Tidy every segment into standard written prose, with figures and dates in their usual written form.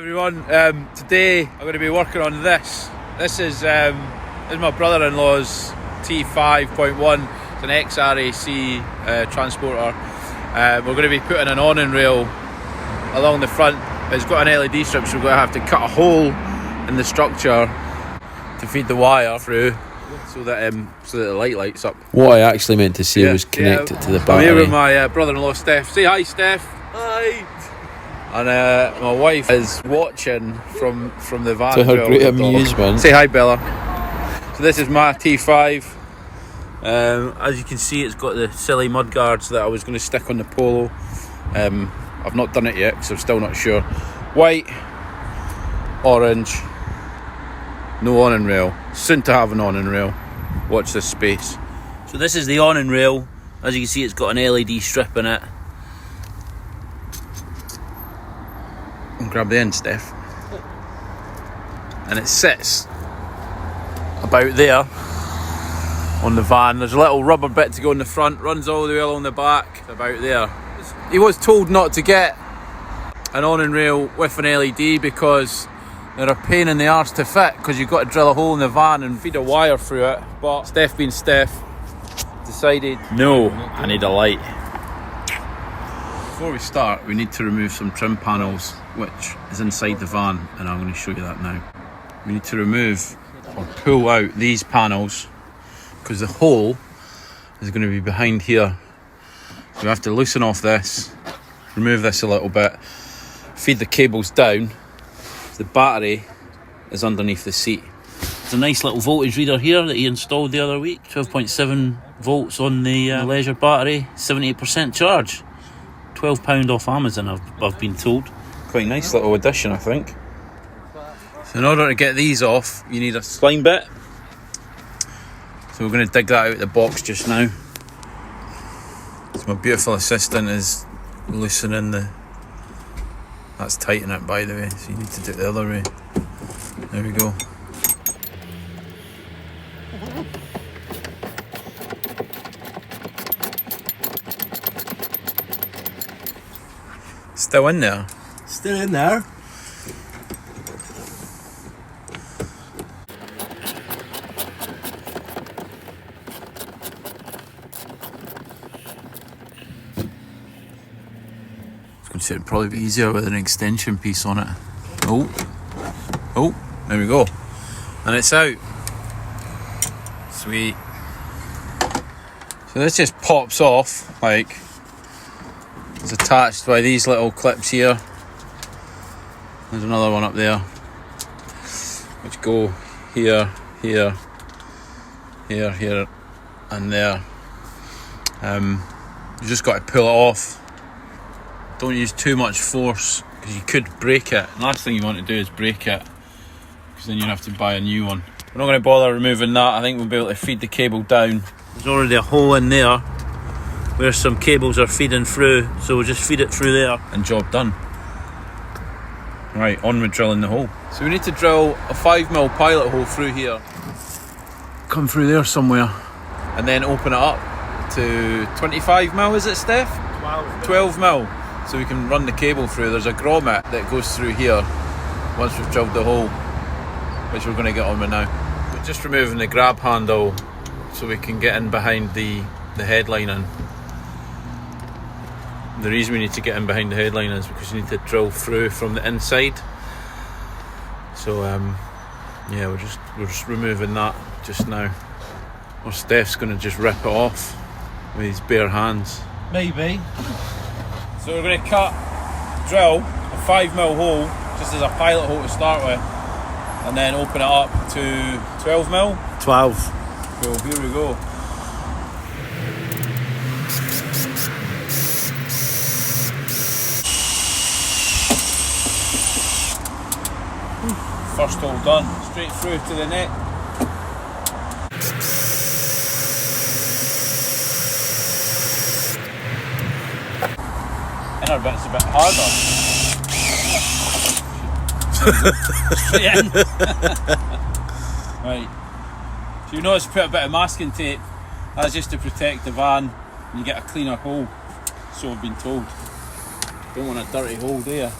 everyone. Today I'm going to be working on this. This is my brother-in-law's T5.1. It's an XRAC transporter. We're going to be putting an awning rail along the front. It's got an LED strip, so we're going to have to cut a hole in the structure to feed the wire through, so that the light lights up. What I actually meant to say was connect it to the battery. I'm here with my brother-in-law Steph. Say hi, Steph. Hi. And my wife is watching from the van. To her great amusement. Say hi, Bella. So this is my T5. As you can see, it's got the silly mud guards that I was going to stick on the Polo. I've not done it yet because I'm still not sure. White, orange, no awning rail. Soon to have an awning rail. Watch this space. So this is the awning rail. As you can see, it's got an LED strip in it. And grab the end, Steph. And it sits about there on the van. There's a little rubber bit to go in the front, runs all the way along the back, about there. He was told not to get an awning rail with an LED because they're a pain in the arse to fit, because you've got to drill a hole in the van and feed a wire through it. But Steph being Steph decided, no, I need a light. Before we start, we need to remove some trim panels, which is inside the van, and I'm going to show you that now. We need to remove or pull out these panels because the hole is going to be behind here. So we have to loosen off this, remove this a little bit, feed the cables down. The battery is underneath the seat. There's a nice little voltage reader here that he installed the other week. 12.7 volts on the leisure battery, 78% charge. £12 off Amazon, I've been told. Quite a nice little addition, I think. So in order to get these off, you need a slime bit. So we're going to dig that out of the box just now. So my beautiful assistant is loosening the... That's tightening it, by the way, so you need to do it the other way. There we go. Still in there? Still in there. It'd probably be easier with an extension piece on it. Oh, there we go. And it's out. Sweet. So this just pops off, like, it's attached by these little clips here. There's another one up there, which go here, here, here, here, and there. You just got to pull it off. Don't use too much force because you could break it. The last thing you want to do is break it, because then you have to buy a new one. We're not going to bother removing that. I think we'll be able to feed the cable down. There's already a hole in there where some cables are feeding through, so we'll just feed it through there. And job done. Right, on with drilling the hole. So we need to drill a 5mm pilot hole through here. Come through there somewhere. And then open it up to 25mm, is it, Steph? 12mm. So we can run the cable through. There's a grommet that goes through here once we've drilled the hole, which we're going to get on with now. We're just removing the grab handle so we can get in behind the headlining. The reason we need to get in behind the headline is because you need to drill through from the inside. So yeah, we're just removing that just now. Or Steph's going to just rip it off with his bare hands. Maybe. So we're going to drill a 5mm hole just as a pilot hole to start with, and then open it up to 12mm. 12. Cool, here we go. First hole done, straight through to the neck. Inner bit's a bit harder. Straight in. Right. So you notice put a bit of masking tape. That's just to protect the van and you get a cleaner hole. So I've been told. Don't want a dirty hole, do you?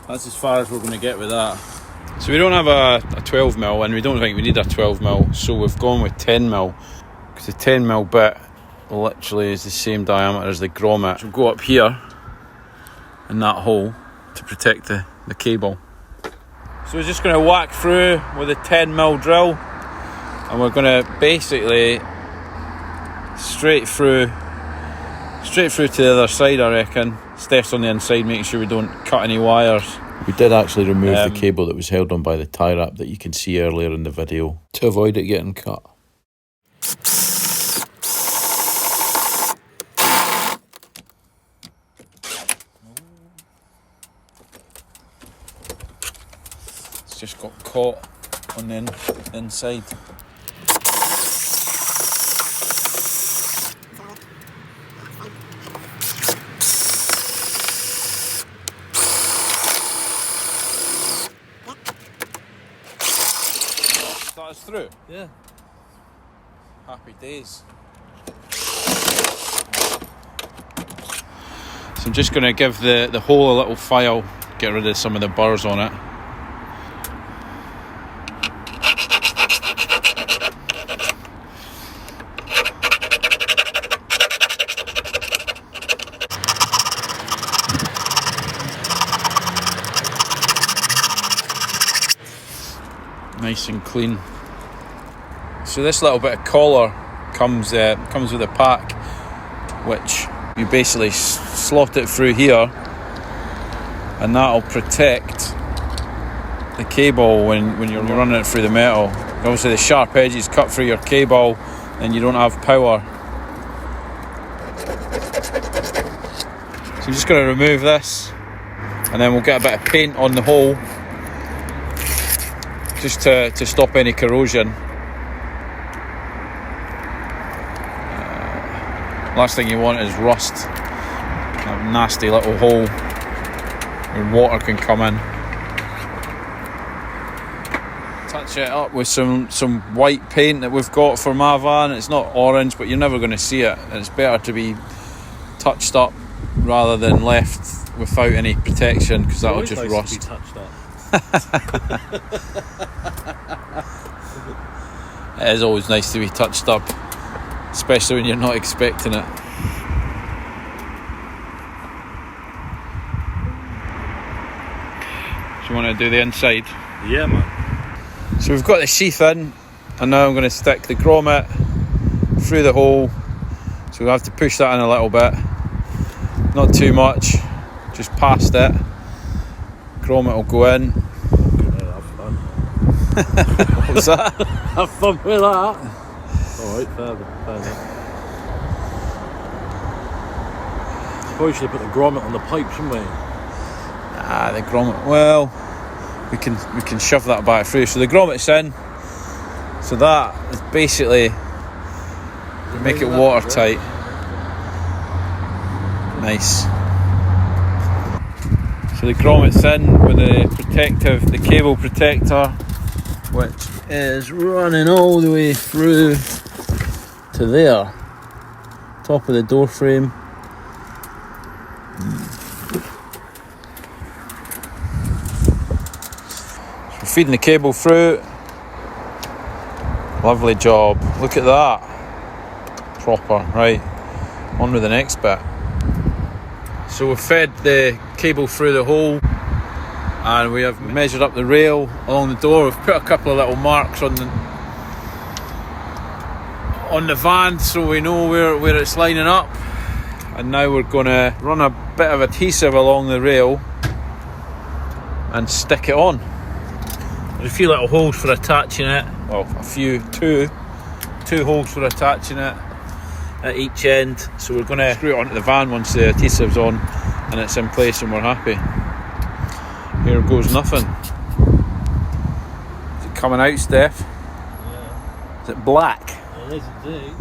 That's as far as we're going to get with that. So we don't have a 12mm, and we don't think we need a 12mm, so we've gone with 10mm, because the 10mm bit literally is the same diameter as the grommet. So we'll go up here in that hole to protect the cable. So we're just going to whack through with a 10mm drill, and we're going to basically straight through to the other side, I reckon. Steph's on the inside, making sure we don't cut any wires. We did actually remove the cable that was held on by the tie wrap that you can see earlier in the video to avoid it getting cut. It's just got caught on the inside. That is through? Yeah. Happy days. So I'm just going to give the hole a little file, get rid of some of the burrs on it. Nice and clean. So this little bit of collar comes with a pack, which you basically slot it through here, and that'll protect the cable when you're running it through the metal. Obviously the sharp edges cut through your cable and you don't have power. So I'm just going to remove this, and then we'll get a bit of paint on the hole just to stop any corrosion. Last thing you want is rust. That nasty little hole where water can come in. Touch it up with some white paint that we've got for my van. It's not orange, but you're never going to see it. And it's better to be touched up rather than left without any protection, because that'll just rust. To be touched up. It is always nice to be touched up, especially when you're not expecting it. Do you want to do the inside? Yeah, man. So we've got the sheath in, and now I'm going to stick the grommet through the hole. So we'll have to push that in a little bit, not too much, just past it. Grommet will go in. Have fun. What was that? Have fun with that. Alright, fair. Probably should have put the grommet on the pipe, shouldn't we? The grommet. Well, we can shove that back through. So the grommet's in. So that is basically to make it watertight. Nice. So the grommet's in with the cable protector, which is running all the way through to there, top of the door frame. So we're feeding the cable through. Lovely job. Look at that. Proper. Right, on with the next bit. So we've fed the cable through the hole, and we have measured up the rail along the door. We've put a couple of little marks on the van so we know where it's lining up. And now we're going to run a bit of adhesive along the rail and stick it on. There's a few little holes for attaching it. Well, two holes for attaching it at each end. So we're going to screw it onto the van once the adhesive's on and it's in place and we're happy. Here goes nothing. Is it coming out, Steph? Yeah. Is it black? It is indeed.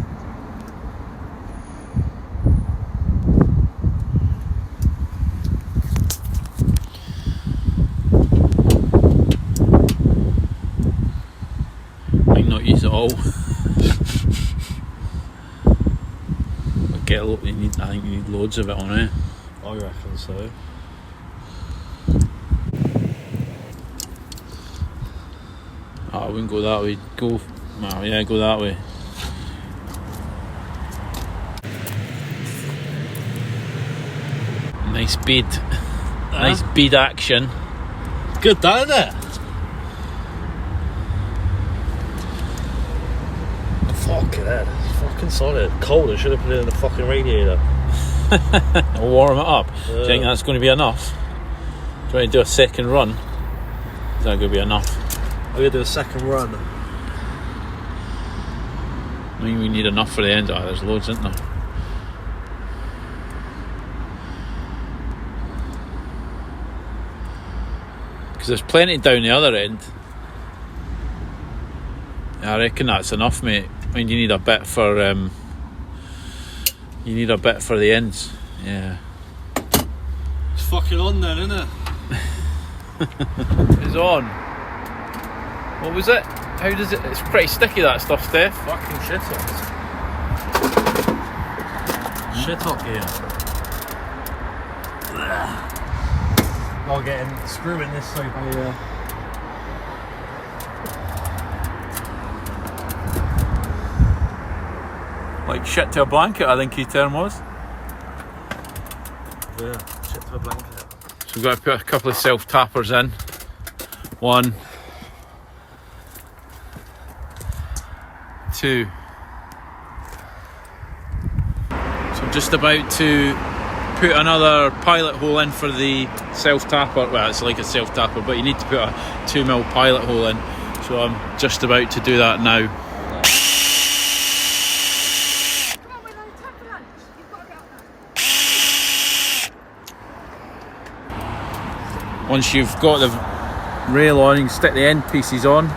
Might not use it all. Get a lot. I think you need loads of it on it. I reckon so. Oh, I wouldn't go that way. Go that way. Nice bead. Nice bead action. Good, that, isn't it? Fucking hell, it's fucking solid. Cold, I should have put it in the fucking radiator. I'll warm it up. Do you think that's going to be enough? Do you want to do a second run? Is that going to be enough? I'm going to do a second run. I mean, we need enough for the end. There's loads, isn't there? Because there's plenty down the other end. Yeah, I reckon that's enough, mate. I mean, you need a bit for the ends. Yeah. It's fucking on there, isn't it? It's on. What was it? How does it? It's pretty sticky, that stuff, Steph. Fucking shit hot. Shit hot gear. I'll get in, screw in this side by Like shit to a blanket, I think his term was. yeah, shit to a blanket. So we've got to put a couple of self-tappers in. 1, 2. So I'm just about to put another pilot hole in for the self-tapper. Well, it's like a self-tapper, but you need to put a 2mm pilot hole in. So I'm just about to do that now. Once you've got the rail on, you can stick the end pieces on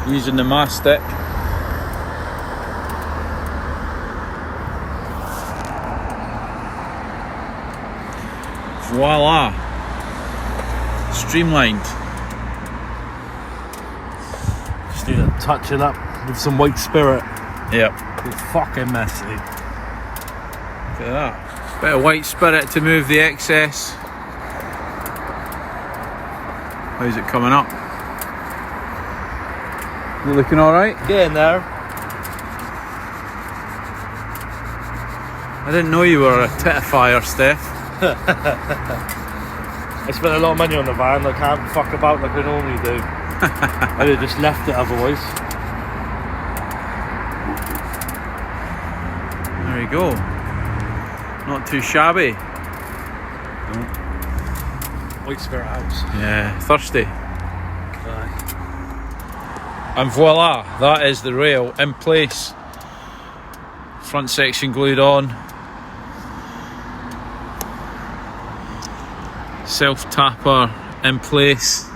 using the mastic. Voila! Streamlined. Just need to touch it up with some white spirit. Yep. It's fucking messy. Look at that. Bit of white spirit to move the excess. How's it coming up? You looking alright? Getting there. I didn't know you were a tit-a-fire, Steph. I spent a lot of money on the van. I can't fuck about like I normally do. I'd have just left it otherwise. There you go. Not too shabby. White spirit house. Yeah, thirsty. And voila, that is the rail in place. Front section glued on. Self-tapper in place.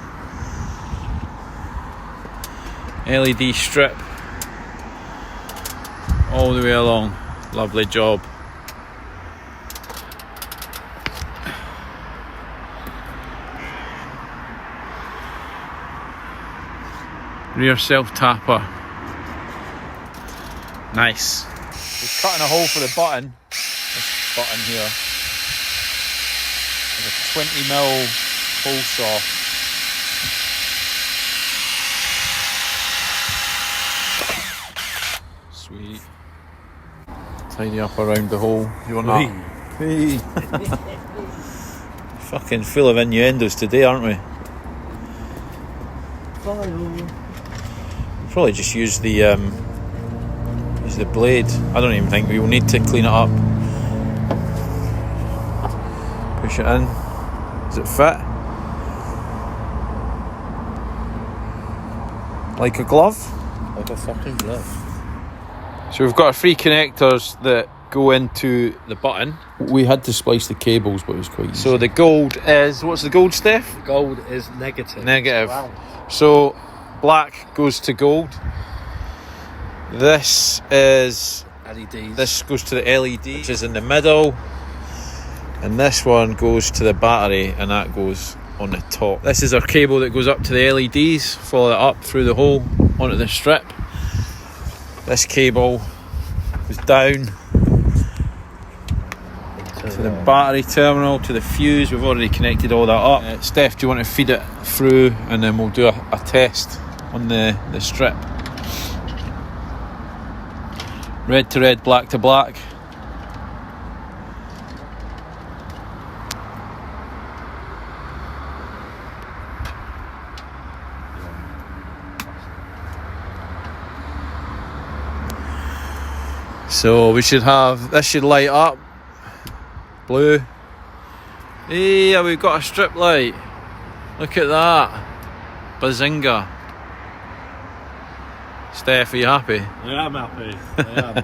LED strip all the way along. Lovely job. Rear self-tapper. Nice. Just cutting a hole for the button. This button here. With a 20mm hole saw. Sweet. Tidy up around the hole. You want that? Hey. Fucking full of innuendos today, aren't we? Probably just use the blade. I don't even think we will need to clean it up. Push it in. Does it fit? Like a glove? Like a fucking glove. So we've got our 3 connectors that go into the button. We had to splice the cables, but it was quite easy. So the gold is, what's the gold, Steph? The gold is negative. Negative. Wow. So black goes to gold. This is LEDs. This goes to the LED, which is in the middle, and this one goes to the battery, and that goes on the top. This is our cable that goes up to the LEDs. Follow it up through the hole onto the strip. This cable goes down to the battery terminal, to the fuse. We've already connected all that up. Steph, do you want to feed it through, and then we'll do a test on the strip. Red to red, black to black. So we should have, this should light up blue. Yeah, we've got a strip light. Look at that. Bazinga. Steph, are you happy? I am happy. I am.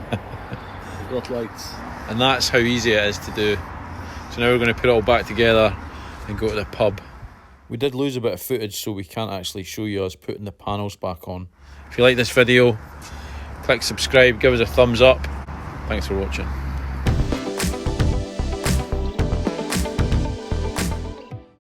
We've got lights. And that's how easy it is to do. So now we're going to put it all back together and go to the pub. We did lose a bit of footage, so we can't actually show you us putting the panels back on. If you like this video, click subscribe, give us a thumbs up. Thanks for watching.